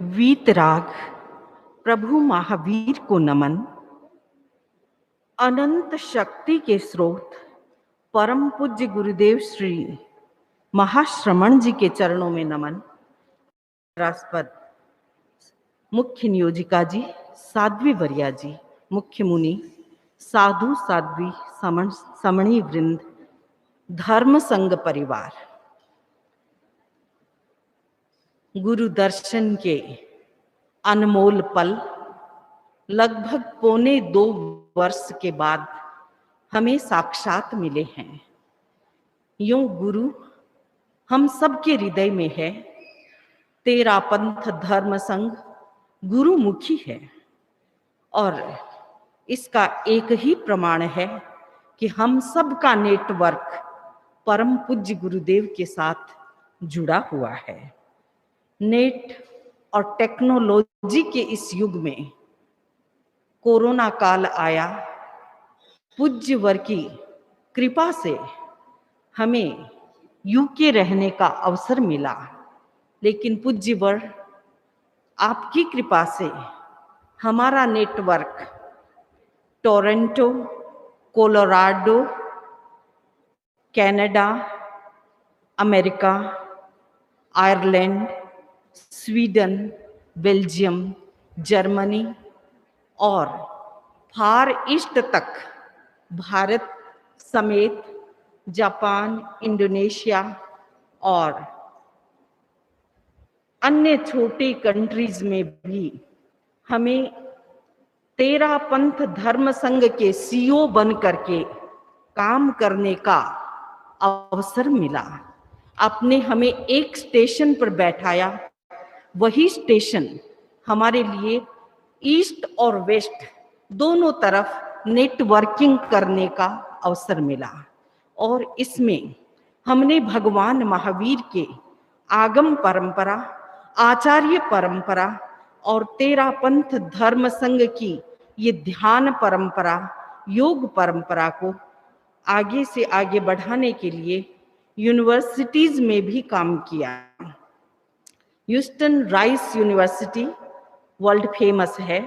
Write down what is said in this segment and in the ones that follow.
वीतराग प्रभु महावीर को नमन। अनंत शक्ति के स्रोत परम पूज्य गुरुदेव श्री महाश्रमण जी के चरणों में नमन। राष्ट्रपद मुख्य नियोजिका जी, साध्वी वरिया जी, मुख्य मुनि, साधु साध्वी, समणी वृंद, धर्म संघ परिवार, गुरु दर्शन के अनमोल पल लगभग 1.25 वर्ष के बाद हमें साक्षात मिले हैं। यूं गुरु हम सबके हृदय में है। तेरा पंथ धर्म संघ गुरुमुखी है और इसका एक ही प्रमाण है कि हम सबका नेटवर्क परम पूज्य गुरुदेव के साथ जुड़ा हुआ है। नेट और टेक्नोलॉजी के इस युग में कोरोना काल आया। पूज्य वर की कृपा से हमें यूके रहने का अवसर मिला, लेकिन पूज्य वर आपकी कृपा से हमारा network Toronto, Colorado, Canada, America, Ireland, Sweden, Belgium, Germany और फार ईस्ट तक भारत समेत जापान, इंडोनेशिया और अन्य छोटे कंट्रीज में भी हमें तेरा पंथ धर्म संघ के सीईओ बन करके काम करने का अवसर मिला। आपने हमें एक स्टेशन पर बैठाया, वही स्टेशन हमारे लिए ईस्ट और वेस्ट दोनों तरफ नेटवर्किंग करने का अवसर मिला और इसमें हमने भगवान महावीर के आगम परंपरा, आचार्य परंपरा और तेरा पंथ धर्म संघ की ये ध्यान परंपरा, योग परंपरा को आगे से आगे बढ़ाने के लिए यूनिवर्सिटीज में भी काम किया। Houston rice university world famous है,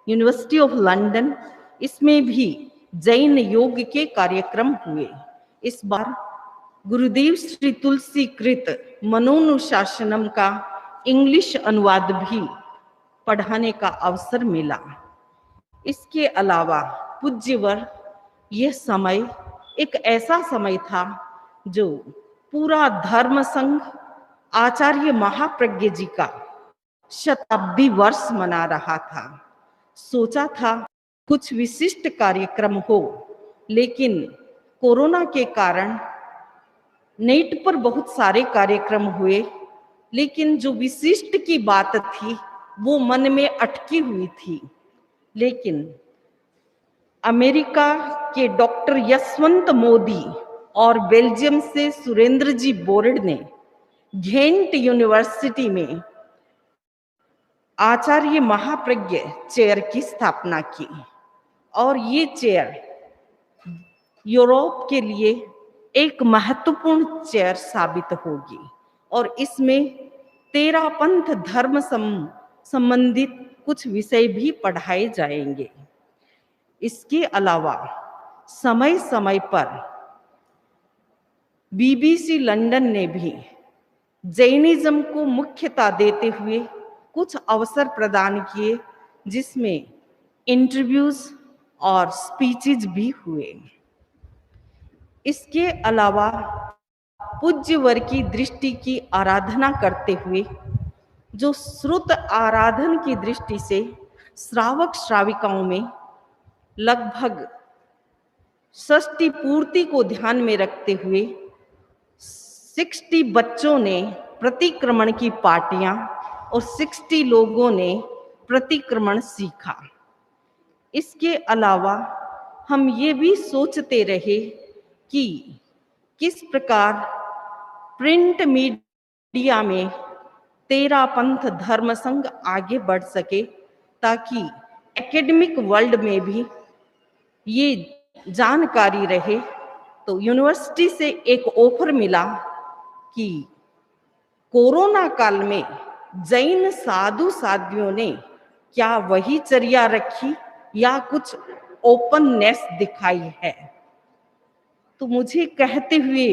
यूनिवर्सिटी ऑफ लंदन, इसमें भी जैन योग के कार्यक्रम हुए। इस बार गुरुदेव श्री तुलसी कृत मनोनुशासनम का इंग्लिश अनुवाद भी पढ़ाने का अवसर मिला। इसके अलावा पूज्यवर यह समय एक ऐसा समय था जो पूरा धर्म संघ आचार्य महाप्रज्ञ जी का शताब्दी वर्ष मना रहा था। सोचा था कुछ विशिष्ट कार्यक्रम हो, लेकिन कोरोना के कारण नेट पर बहुत सारे कार्यक्रम हुए, लेकिन जो विशिष्ट की बात थी वो मन में अटकी हुई थी। लेकिन अमेरिका के डॉक्टर यशवंत मोदी और बेल्जियम से सुरेंद्र जी बोर्ड ने घेंट यूनिवर्सिटी में आचार्य महाप्रज्ञ चेयर की स्थापना की और ये चेयर यूरोप के लिए एक महत्वपूर्ण चेयर साबित होगी और इसमें तेरा पंथ धर्म संबंधित कुछ विषय भी पढ़ाए जाएंगे। इसके अलावा समय समय पर बीबीसी लंदन ने भी जैनिज्म को मुख्यता देते हुए कुछ अवसर प्रदान किए, जिसमें इंटरव्यूज और स्पीचेज भी हुए। इसके अलावा पूज्य वर की दृष्टि की आराधना करते हुए जो श्रुत आराधन की दृष्टि से श्रावक श्राविकाओं में लगभग षष्टि पूर्ति को ध्यान में रखते हुए 60 बच्चों ने प्रतिक्रमण की पार्टियां और 60 लोगों ने प्रतिक्रमण सीखा। इसके अलावा हम ये भी सोचते रहे कि किस प्रकार प्रिंट मीडिया में तेरा पंथ धर्म संघ आगे बढ़ सके, ताकि एकेडमिक वर्ल्ड में भी ये जानकारी रहे। तो यूनिवर्सिटी से एक ऑफर मिला कि कोरोना काल में जैन साधु साध्वियों ने क्या वही चर्या रखी या कुछ ओपननेस दिखाई है? तो मुझे कहते हुए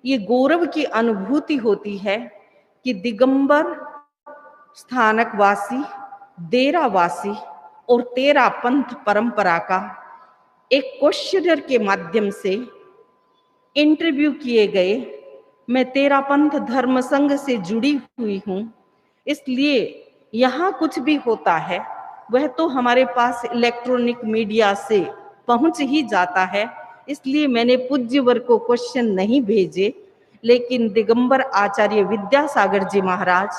ये गौरव की अनुभूति होती है कि दिगंबर स्थानकवासी, देरावासी और तेरा पंथ परंपरा का एक क्वेश्चनर के माध्यम से इंटरव्यू किए गए। मैं तेरा पंथ धर्म संघ से जुड़ी हुई हूँ, इसलिए यहाँ कुछ भी होता है वह तो हमारे पास इलेक्ट्रॉनिक मीडिया से पहुंच ही जाता है, इसलिए मैंने पूज्यवर को क्वेश्चन नहीं भेजे, लेकिन दिगंबर आचार्य विद्यासागर जी महाराज,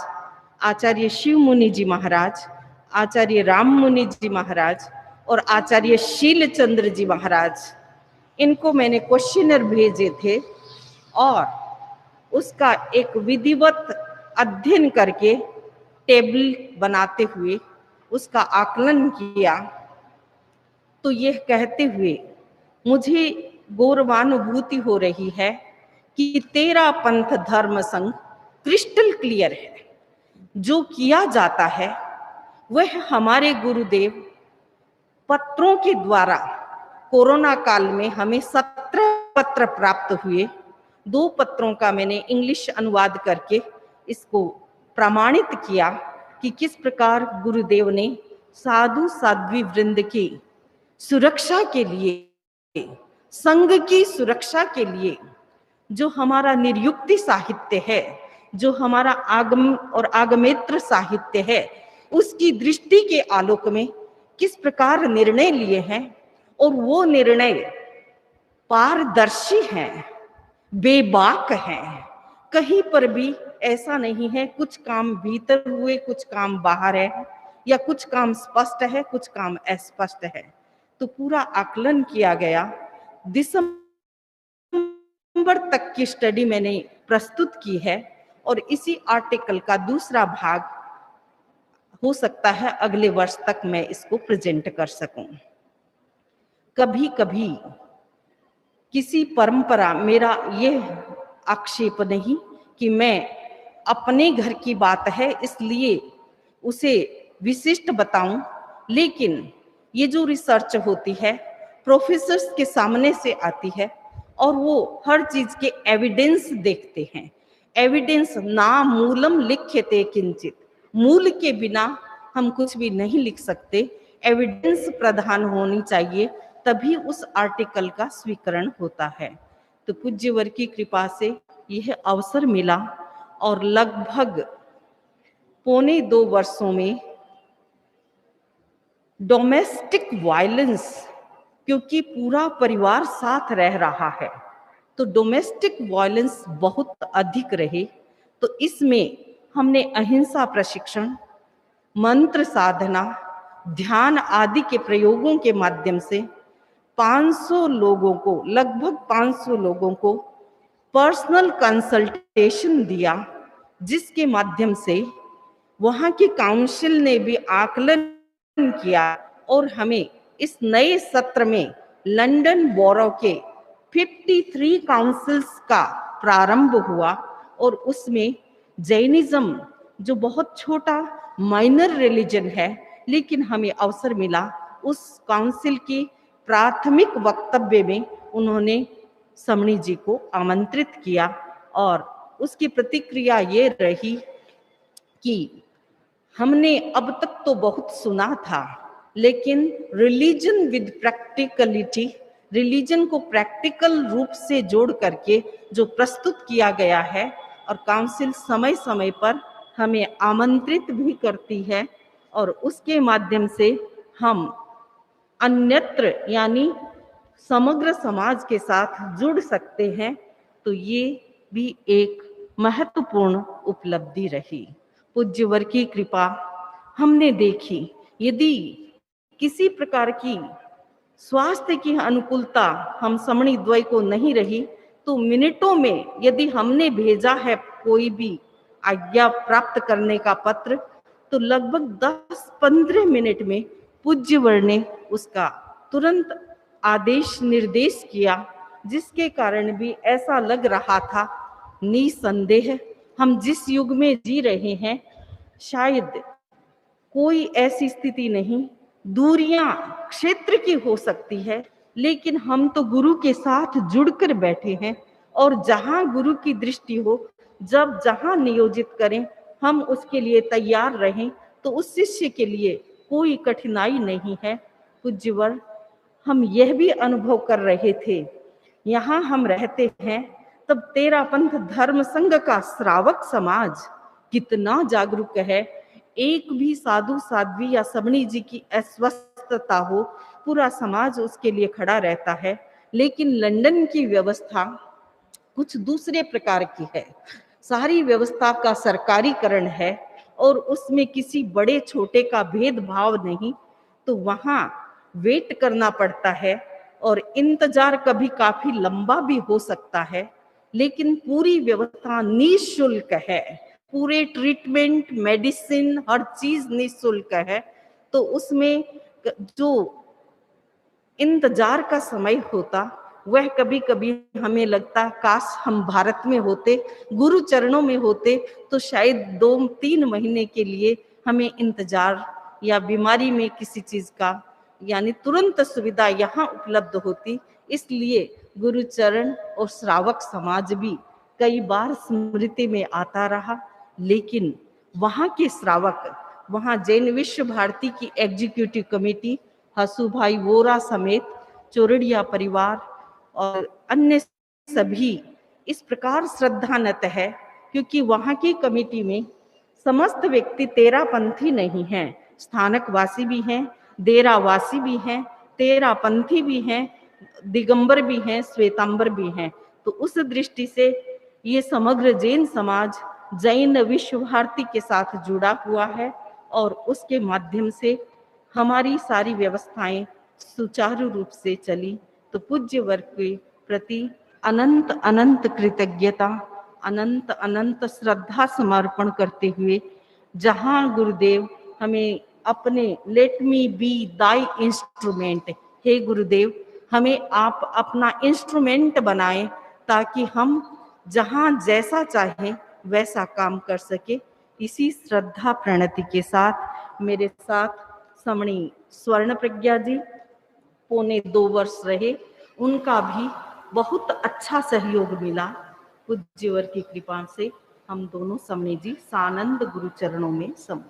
आचार्य शिव मुनि जी महाराज, आचार्य राम मुनि जी महाराज और आचार्य शीलचंद्र जी महाराज, इनको मैंने क्वेश्चनर भेजे थे और उसका एक विधिवत अध्ययन करके टेबल बनाते हुए उसका आकलन किया। तो यह कहते हुए मुझे गौरवानुभूति हो रही है कि तेरा पंथ धर्म संघ क्रिस्टल क्लियर है। जो किया जाता है वह हमारे गुरुदेव पत्रों के द्वारा, कोरोना काल में हमें 17 पत्र प्राप्त हुए। 2 पत्रों का मैंने इंग्लिश अनुवाद करके इसको प्रमाणित किया कि किस प्रकार गुरुदेव ने साधु साध्वी वृंद की सुरक्षा के लिए, संघ की सुरक्षा के लिए, जो हमारा निर्युक्ति साहित्य है, जो हमारा आगम और आगमेत्र साहित्य है, उसकी दृष्टि के आलोक में किस प्रकार निर्णय लिए हैं। और वो निर्णय पारदर्शी हैं, बेबाक हैं। कहीं पर भी ऐसा नहीं है कुछ काम भीतर हुए कुछ काम बाहर है, या कुछ काम स्पष्ट है कुछ काम अस्पष्ट है। तो पूरा आकलन किया गया। दिसंबर तक की स्टडी मैंने प्रस्तुत की है और इसी आर्टिकल का दूसरा भाग हो सकता है अगले वर्ष तक मैं इसको प्रेजेंट कर सकूं। कभी कभी किसी परंपरा, मेरा यह आक्षेप नहीं कि मैं अपने घर की बात है इसलिए उसे विशिष्ट बताऊं, लेकिन ये जो रिसर्च होती है प्रोफेसर्स के सामने से आती है और वो हर चीज के एविडेंस देखते हैं। एविडेंस ना मूलम लिख्यते किंचित, मूल के बिना हम कुछ भी नहीं लिख सकते। एविडेंस प्रधान होनी चाहिए, तभी उस आर्टिकल का स्वीकरण होता है। तो पूज्यवर की कृपा से यह अवसर मिला और लगभग 1.25 वर्षों में डोमेस्टिक वायलेंस, क्योंकि पूरा परिवार साथ रह रहा है तो डोमेस्टिक वायलेंस बहुत अधिक रहे, तो इसमें हमने अहिंसा प्रशिक्षण, मंत्र साधना, ध्यान आदि के प्रयोगों के माध्यम से 500 लोगों को, लगभग 500 लोगों को पर्सनल कंसल्टेशन दिया, जिसके माध्यम से वहां की काउंसिल ने भी आकलन किया और हमें इस नए सत्र में लंदन बोरो के 53 काउंसिल्स का प्रारंभ हुआ और उसमें जैनिज्म, जो बहुत छोटा माइनर रिलीजन है, लेकिन हमें अवसर मिला उस काउंसिल की प्राथमिक वक्तव्य में उन्होंने समणी जी को आमंत्रित किया और उसकी प्रतिक्रिया ये रही कि हमने अब तक तो बहुत सुना था, लेकिन रिलीजन विद प्रैक्टिकलिटी, रिलीजन को प्रैक्टिकल रूप से जोड़ करके जो प्रस्तुत किया गया है, और काउंसिल समय समय पर हमें आमंत्रित भी करती है और उसके माध्यम से हम अन्यत्र यानी समग्र समाज के साथ जुड़ सकते हैं। तो ये भी एक महत्वपूर्ण उपलब्धि रही। पूज्यवर की कृपा हमने देखी। यदि किसी प्रकार की स्वास्थ्य की अनुकूलता हम समणी द्वय को नहीं रही, तो मिनटों में यदि हमने भेजा है कोई भी आज्ञा प्राप्त करने का पत्र, तो लगभग 10-15 मिनट में पूज्यवर ने उसका तुरंत आदेश निर्देश किया, जिसके कारण भी ऐसा लग रहा था निसंदेह हम जिस युग में जी रहे हैं शायद कोई ऐसी स्थिति नहीं, दूरियां क्षेत्र की हो सकती है, लेकिन हम तो गुरु के साथ जुड़कर बैठे हैं और जहां गुरु की दृष्टि हो, जब जहां नियोजित करें, हम उसके लिए तैयार रहें, तो उस शिष्य के लिए कोई कठिनाई नहीं है। पूज्यवर, हम यह भी अनुभव कर रहे थे, यहाँ हम रहते हैं तब तेरा पंथ धर्म संघ का श्रावक समाज कितना जागरूक है। एक भी साधु साध्वी या सबनी जी की अस्वस्थता हो, पूरा समाज उसके लिए खड़ा रहता है। लेकिन लंदन की व्यवस्था कुछ दूसरे प्रकार की है। सारी व्यवस्था का सरकारीकरण है और उसमें किसी बड़े छोटे का भेदभाव नहीं, तो वहां वेट करना पड़ता है और इंतजार कभी काफी लंबा भी हो सकता है, लेकिन पूरी व्यवस्था निःशुल्क है। पूरे ट्रीटमेंट, मेडिसिन, हर चीज निःशुल्क है। तो उसमें जो इंतजार का समय होता, वह कभी कभी हमें लगता काश हम भारत में होते, गुरु चरणों में होते, तो शायद 2-3 महीने के लिए हमें इंतजार या बीमारी में किसी चीज का यानी तुरंत सुविधा यहाँ उपलब्ध होती। इसलिए गुरु चरण और श्रावक समाज भी कई बार स्मृति में आता रहा। लेकिन वहां के श्रावक, वहां जैन विश्व भारती की एग्जीक्यूटिव कमेटी, हसू भाई वोरा समेत चोरड़िया परिवार और अन्य सभी इस प्रकार श्रद्धानत है, क्योंकि वहां की कमेटी में समस्त व्यक्ति तेरापंथी नहीं हैं, स्थानक वासी भी हैं, देरावासी भी हैं, तेरापंथी भी हैं, दिगंबर भी हैं, श्वेतांबर भी हैं। तो उस दृष्टि से ये समग्र जैन समाज जैन विश्व भारती के साथ जुड़ा हुआ है और उसके माध्यम से हमारी सारी व्यवस्थाएं सुचारू रूप से चली। तो पूज्य वर्ग के प्रति अनंत अनंत कृतज्ञता, अनंत अनंत श्रद्धा समर्पण करते हुए, जहां गुरुदेव हमें अपने let me be thy instrument, हे गुरुदेव हमें आप अपना इंस्ट्रूमेंट बनाएं, ताकि हम जहां जैसा चाहें वैसा काम कर सके। इसी श्रद्धा प्रणति के साथ मेरे साथ समणी स्वर्ण प्रज्ञा जी 2.25 वर्ष रहे, उनका भी बहुत अच्छा सहयोग मिला। पूज्यवर की कृपा से हम दोनों समणी जी सानंद गुरु चरणों में सम